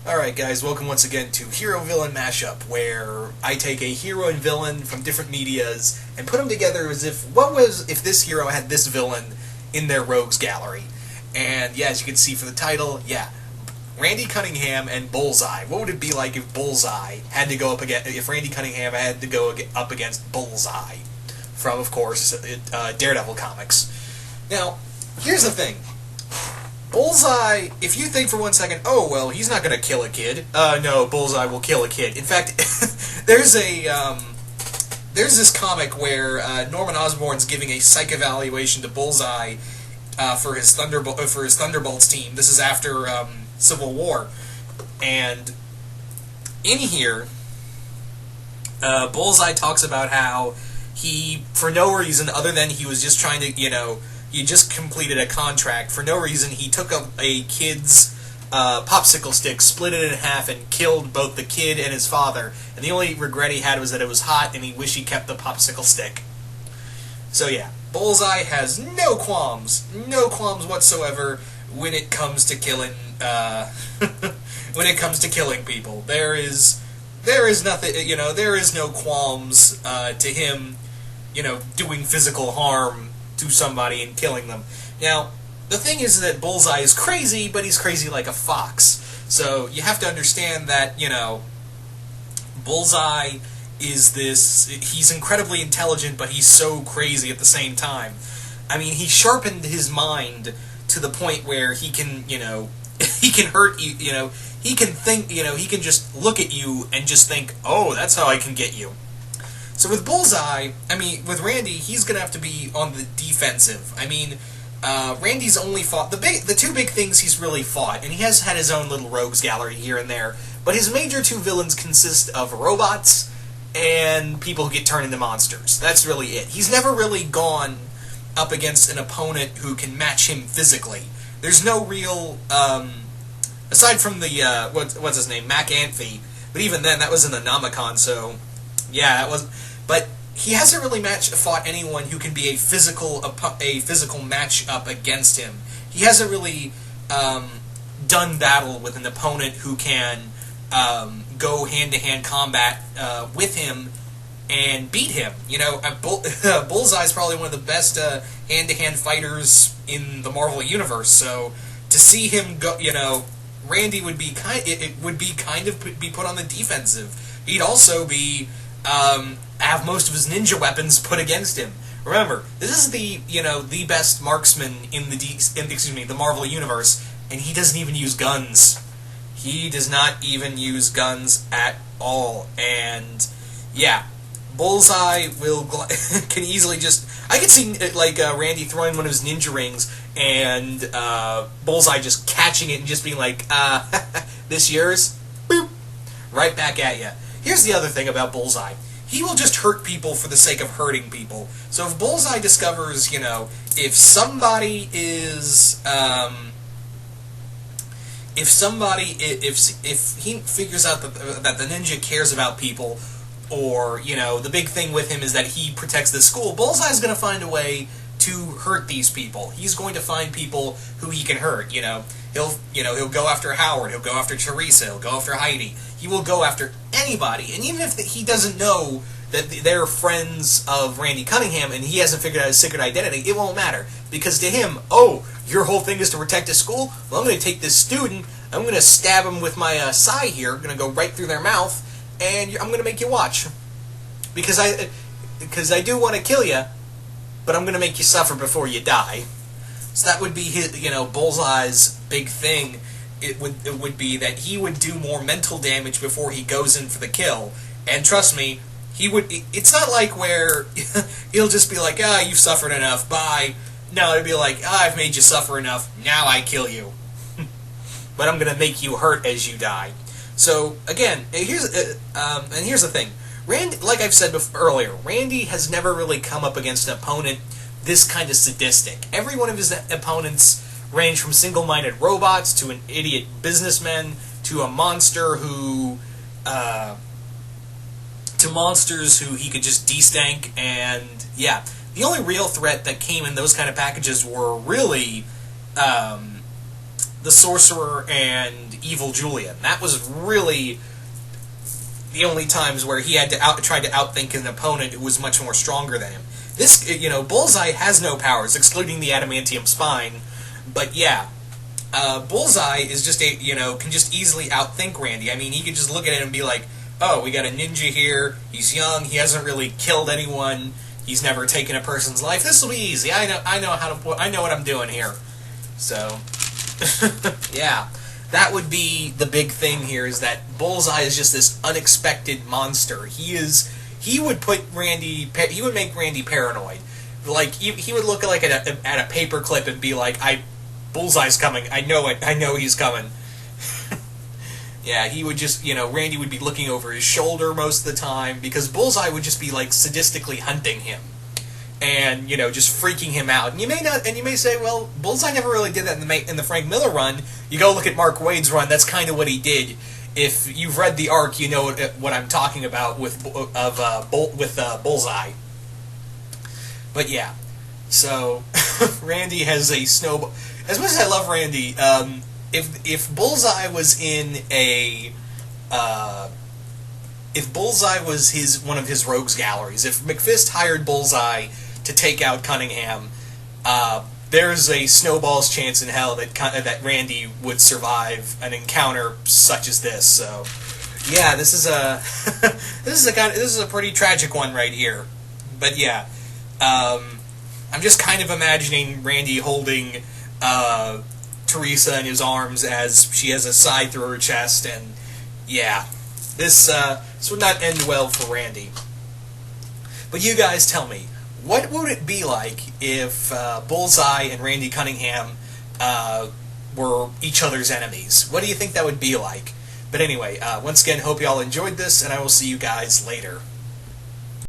Alright guys, welcome once again to Hero-Villain Mashup, where I take a hero and villain from different medias and put them together as if, what was if this hero had this villain in their rogues gallery? And yeah, as you can see for the title, yeah, Randy Cunningham and Bullseye. What would it be like if Bullseye had to go up against, if Randy Cunningham had to go up against Bullseye from, of course, Daredevil comics? Now, here's the thing. Bullseye, if you think for 1 second, oh, well, he's not going to kill a kid. No, Bullseye will kill a kid. In fact, there's this comic where Norman Osborn's giving a psych evaluation to Bullseye for his Thunderbolts team. This is after Civil War. And in here, Bullseye talks about how he, for no reason other than he was just trying to, he just completed a contract. For no reason, he took a kid's popsicle stick, split it in half, and killed both the kid and his father. And the only regret he had was that it was hot, and he wished he kept the popsicle stick. So yeah, Bullseye has no qualms whatsoever when it comes to killing. When it comes to killing people, there is nothing. There is no qualms to him. Doing physical harm to somebody and killing them. Now, the thing is that Bullseye is crazy, but he's crazy like a fox. So you have to understand that, Bullseye is he's incredibly intelligent, but he's so crazy at the same time. I mean, he sharpened his mind to the point where he can, he can hurt you, he can think, he can just look at you and just think, oh, that's how I can get you. So with Bullseye, with Randy, he's going to have to be on the defensive. Randy's only fought the two big things he's really fought, and he has had his own little rogues gallery here and there, but his major two villains consist of robots and people who get turned into monsters. That's really it. He's never really gone up against an opponent who can match him physically. There's no real, aside from the, what's his name, Mac Anthe, but even then, that was in the Nomicon, so yeah, that was. But he hasn't really fought anyone who can be a physical match up against him. He hasn't really done battle with an opponent who can go hand-to-hand combat with him and beat him. Bullseye's probably one of the best hand-to-hand fighters in the Marvel Universe. So to see him go, Randy would be kind of put on the defensive. He'd also be have most of his ninja weapons put against him. Remember, this is the best marksman in the Marvel Universe, and he doesn't even use guns. He does not even use guns at all. And yeah, Bullseye can easily just. I could see Randy throwing one of his ninja rings and Bullseye just catching it and just being like, "This yours?" Boop, right back at you. Here's the other thing about Bullseye. He will just hurt people for the sake of hurting people. So if Bullseye discovers, if somebody is, if he figures out that the ninja cares about people, or, the big thing with him is that he protects the school, Bullseye's going to find a way to hurt these people. He's going to find people who he can hurt, He'll go after Howard, he'll go after Teresa, he'll go after Heidi. He will go after anybody, and even if he doesn't know that they're friends of Randy Cunningham and he hasn't figured out his secret identity, it won't matter. Because to him, oh, your whole thing is to protect a school? Well, I'm going to take this student, I'm going to stab him with my sai here, I'm going to go right through their mouth, and I'm going to make you watch. Because I do want to kill you, but I'm going to make you suffer before you die. So that would be his, Bullseye's big thing. It would be that he would do more mental damage before he goes in for the kill. And trust me, he would. It's not like where he'll just be like, you've suffered enough, bye. No, it'd be like, I've made you suffer enough, now I kill you. But I'm going to make you hurt as you die. So, again, here's the thing. Randy, like I've said earlier, Randy has never really come up against an opponent this kind of sadistic. Every one of his opponents range from single-minded robots to an idiot businessman to a monster who, to monsters who he could just de-stank. And yeah, the only real threat that came in those kind of packages were really the Sorcerer and Evil Julian. That was really the only times where he had to try to outthink an opponent who was much more stronger than him. This, Bullseye has no powers, excluding the adamantium spine, but yeah, Bullseye is just can just easily outthink Randy. I mean, he could just look at it and be like, oh, we got a ninja here, he's young, he hasn't really killed anyone, he's never taken a person's life, this will be easy, I know what I'm doing here. So, yeah. That would be the big thing here, is that Bullseye is just this unexpected monster. He would make Randy paranoid. Like, he would look like at a paperclip and be like, Bullseye's coming, I know he's coming. Yeah, he would just, Randy would be looking over his shoulder most of the time, because Bullseye would just be, like, sadistically hunting him. And, just freaking him out. And you may say, well, Bullseye never really did that in the Frank Miller run. You go look at Mark Waid's run, that's kind of what he did. If you've read the arc, you know what I'm talking about with Bullseye. But yeah, so Randy has a snowball. As much as I love Randy, if Bullseye was in if Bullseye was one of his rogues galleries, if McFist hired Bullseye to take out Cunningham, there's a snowball's chance in hell that Randy would survive an encounter such as this. So, yeah, this is a pretty tragic one right here. But yeah, I'm just kind of imagining Randy holding Teresa in his arms as she has a scythe through her chest, and yeah, this would not end well for Randy. But you guys tell me, what would it be like if Bullseye and Randy Cunningham were each other's enemies? What do you think that would be like? But anyway, once again, hope you all enjoyed this, and I will see you guys later.